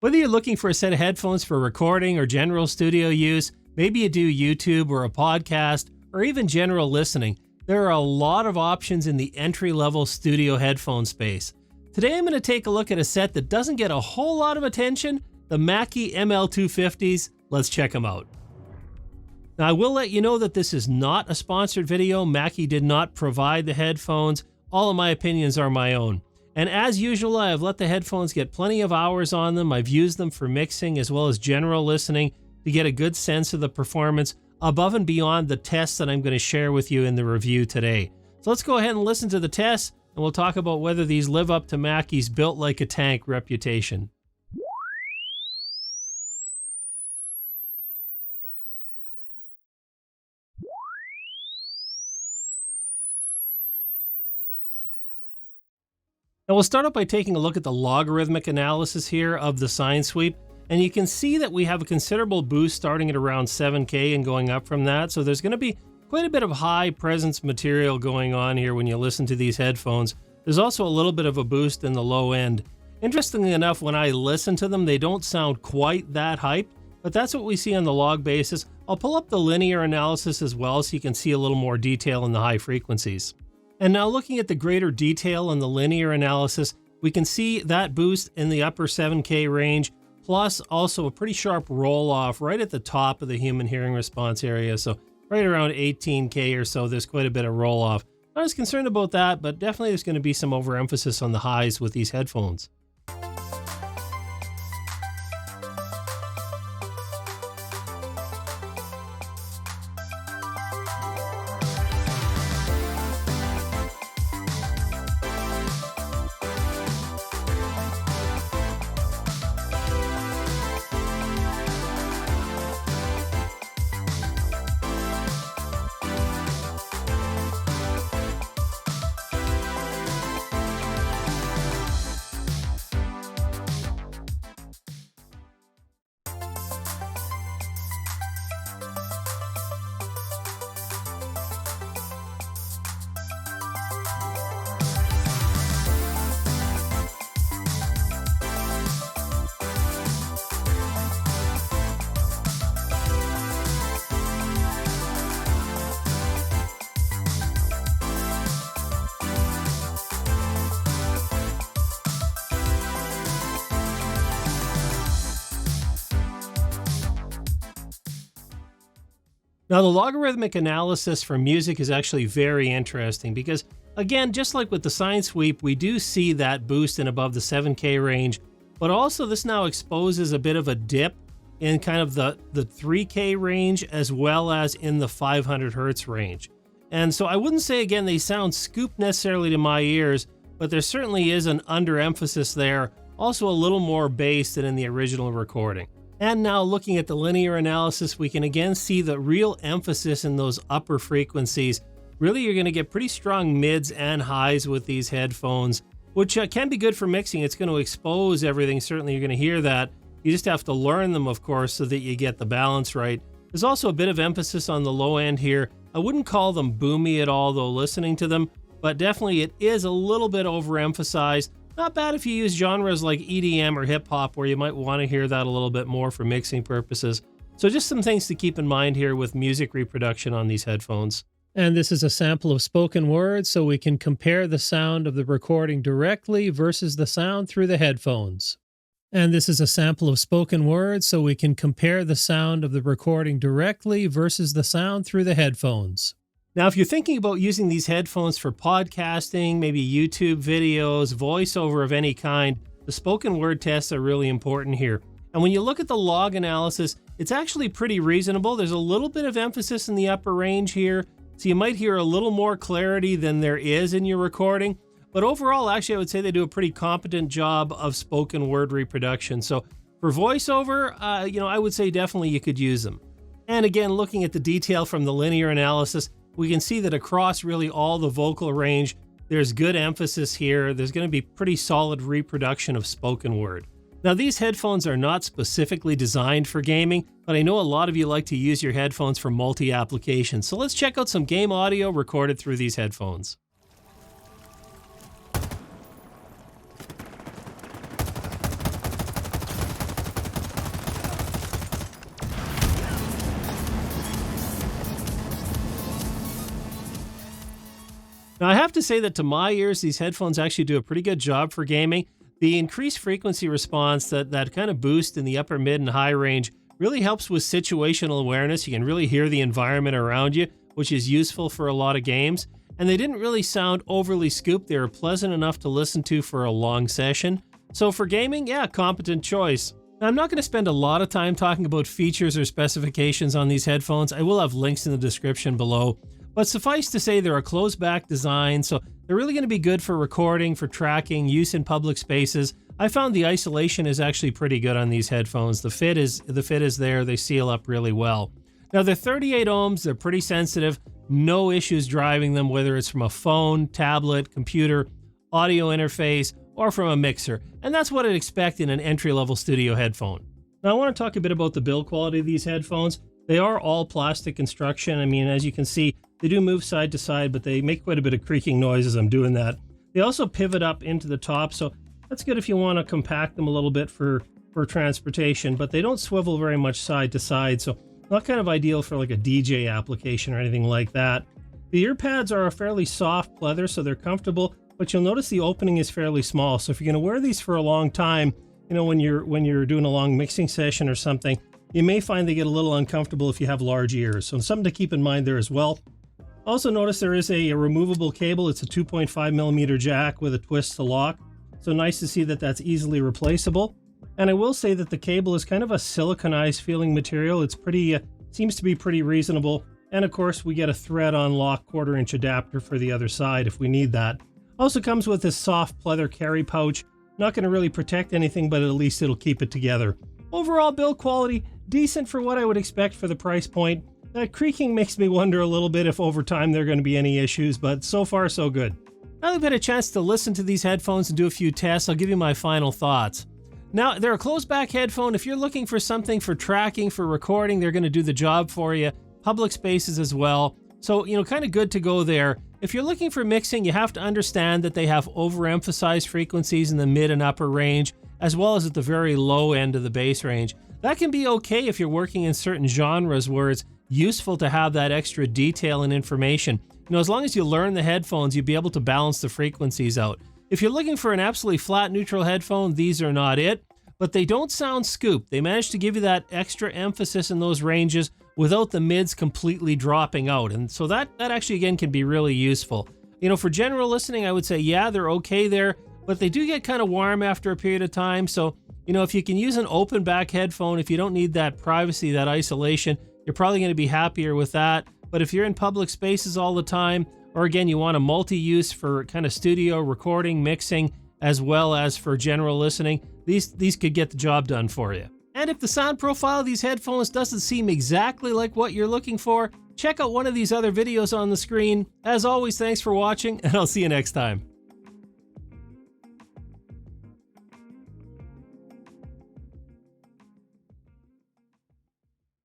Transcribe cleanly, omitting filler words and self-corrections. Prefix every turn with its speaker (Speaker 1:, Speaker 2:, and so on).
Speaker 1: Whether you're looking for a set of headphones for recording or general studio use, maybe you do YouTube or a podcast, or even general listening, there are a lot of options in the entry-level studio headphone space. Today I'm going to take a look at a set that doesn't get a whole lot of attention, the Mackie ML250s. Let's check them out. Now I will let you know that this is not a sponsored video. Mackie did not provide the headphones. All of my opinions are my own. And as usual, I've let the headphones get plenty of hours on them. I've used them for mixing as well as general listening to get a good sense of the performance above and beyond the tests that I'm going to share with you in the review today. So let's go ahead and listen to the tests, and we'll talk about whether these live up to Mackie's built like a tank reputation. Now we'll start out by taking a look at the logarithmic analysis here of the sine sweep, and you can see that we have a considerable boost starting at around 7K and going up from that, so there's going to be quite a bit of high presence material going on here when you listen to these headphones. There's also a little bit of a boost in the low end. Interestingly enough, when I listen to them, they don't sound quite that hyped, but that's what we see on the log basis. I'll pull up the linear analysis as well so you can see a little more detail in the high frequencies. And now looking at the greater detail in the linear analysis, we can see that boost in the upper 7K range, plus also a pretty sharp roll off right at the top of the human hearing response area. So right around 18K or so, there's quite a bit of roll off. Not as concerned about that, but definitely there's going to be some overemphasis on the highs with these headphones. Now the logarithmic analysis for music is actually very interesting because, again, just like with the sine sweep, we do see that boost in above the 7K range, but also this now exposes a bit of a dip in kind of the 3K range as well as in the 500 hertz range. And so I wouldn't say, again, they sound scooped necessarily to my ears, but there certainly is an underemphasis there, also a little more bass than in the original recording. And now looking at the linear analysis, we can again see the real emphasis in those upper frequencies. Really, you're going to get pretty strong mids and highs with these headphones, which can be good for mixing. It's going to expose everything. Certainly, you're going to hear that. You just have to learn them, of course, so that you get the balance right. There's also a bit of emphasis on the low end here. I wouldn't call them boomy at all, though, listening to them, but definitely it is a little bit overemphasized. Not bad if you use genres like EDM or hip-hop where you might want to hear that a little bit more for mixing purposes. So just some things to keep in mind here with music reproduction on these headphones. And this is a sample of spoken word, so we can compare the sound of the recording directly versus the sound through the headphones. And this is a sample of spoken word, so we can compare the sound of the recording directly versus the sound through the headphones. Now, if you're thinking about using these headphones for podcasting, maybe YouTube videos, voiceover of any kind, the spoken word tests are really important here. And when you look at the log analysis, it's actually pretty reasonable. There's a little bit of emphasis in the upper range here, so you might hear a little more clarity than there is in your recording. But overall, actually, I would say they do a pretty competent job of spoken word reproduction. So for voiceover, I would say definitely you could use them. And again, looking at the detail from the linear analysis, we can see that across really all the vocal range, there's good emphasis here. There's going to be pretty solid reproduction of spoken word. Now, these headphones are not specifically designed for gaming, but I know a lot of you like to use your headphones for multi-applications. So let's check out some game audio recorded through these headphones. Now, I have to say that to my ears, these headphones actually do a pretty good job for gaming. The increased frequency response, that kind of boost in the upper, mid, and high range really helps with situational awareness. You can really hear the environment around you, which is useful for a lot of games. And they didn't really sound overly scooped. They were pleasant enough to listen to for a long session. So for gaming, yeah, competent choice. Now, I'm not going to spend a lot of time talking about features or specifications on these headphones. I will have links in the description below. But suffice to say, they're a closed back design, so they're really going to be good for recording, for tracking, use in public spaces. I found the isolation is actually pretty good on these headphones. The fit is there. They seal up really well. Now, they're 38 ohms. They're pretty sensitive. No issues driving them, whether it's from a phone, tablet, computer, audio interface, or from a mixer. And that's what I'd expect in an entry-level studio headphone. Now, I want to talk a bit about the build quality of these headphones. They are all plastic construction. I mean, as you can see, they do move side to side, but they make quite a bit of creaking noise as I'm doing that. They also pivot up into the top, so that's good if you want to compact them a little bit for transportation, but they don't swivel very much side to side, so not kind of ideal for like a DJ application or anything like that. The ear pads are a fairly soft leather, so they're comfortable, but you'll notice the opening is fairly small. So if you're going to wear these for a long time, you know, when you're doing a long mixing session or something, you may find they get a little uncomfortable if you have large ears. So something to keep in mind there as well. Also notice there is a removable cable. It's a 2.5mm jack with a twist to lock. So nice to see that that's easily replaceable. And I will say that the cable is kind of a siliconized feeling material. It's pretty, seems to be pretty reasonable. And of course we get a thread-on lock 1/4-inch adapter for the other side if we need that. Also comes with this soft pleather carry pouch. Not going to really protect anything, but at least it'll keep it together. Overall build quality, decent for what I would expect for the price point. That creaking makes me wonder a little bit if over time there are going to be any issues, but so far so good. Now that I've had a chance to listen to these headphones and do a few tests, I'll give you my final thoughts. Now, they're a closed back headphone. If you're looking for something for tracking, for recording, they're going to do the job for you. Public spaces as well. So, you know, kind of good to go there. If you're looking for mixing, you have to understand that they have overemphasized frequencies in the mid and upper range, as well as at the very low end of the bass range. That can be okay if you're working in certain genres where it's useful to have that extra detail and information. You know, as long as you learn the headphones, you'll be able to balance the frequencies out. If you're looking for an absolutely flat neutral headphone, these are not it, but they don't sound scooped. They manage to give you that extra emphasis in those ranges without the mids completely dropping out. And so that actually, again, can be really useful. You know, for general listening, I would say, yeah, they're okay there, but they do get kind of warm after a period of time. So, you know, if you can use an open back headphone, if you don't need that privacy, that isolation, you're probably going to be happier with that. But if you're in public spaces all the time, or again, you want a multi-use for kind of studio recording, mixing, as well as for general listening, these could get the job done for you. And if the sound profile of these headphones doesn't seem exactly like what you're looking for, check out one of these other videos on the screen. As always, thanks for watching, and I'll see you next time.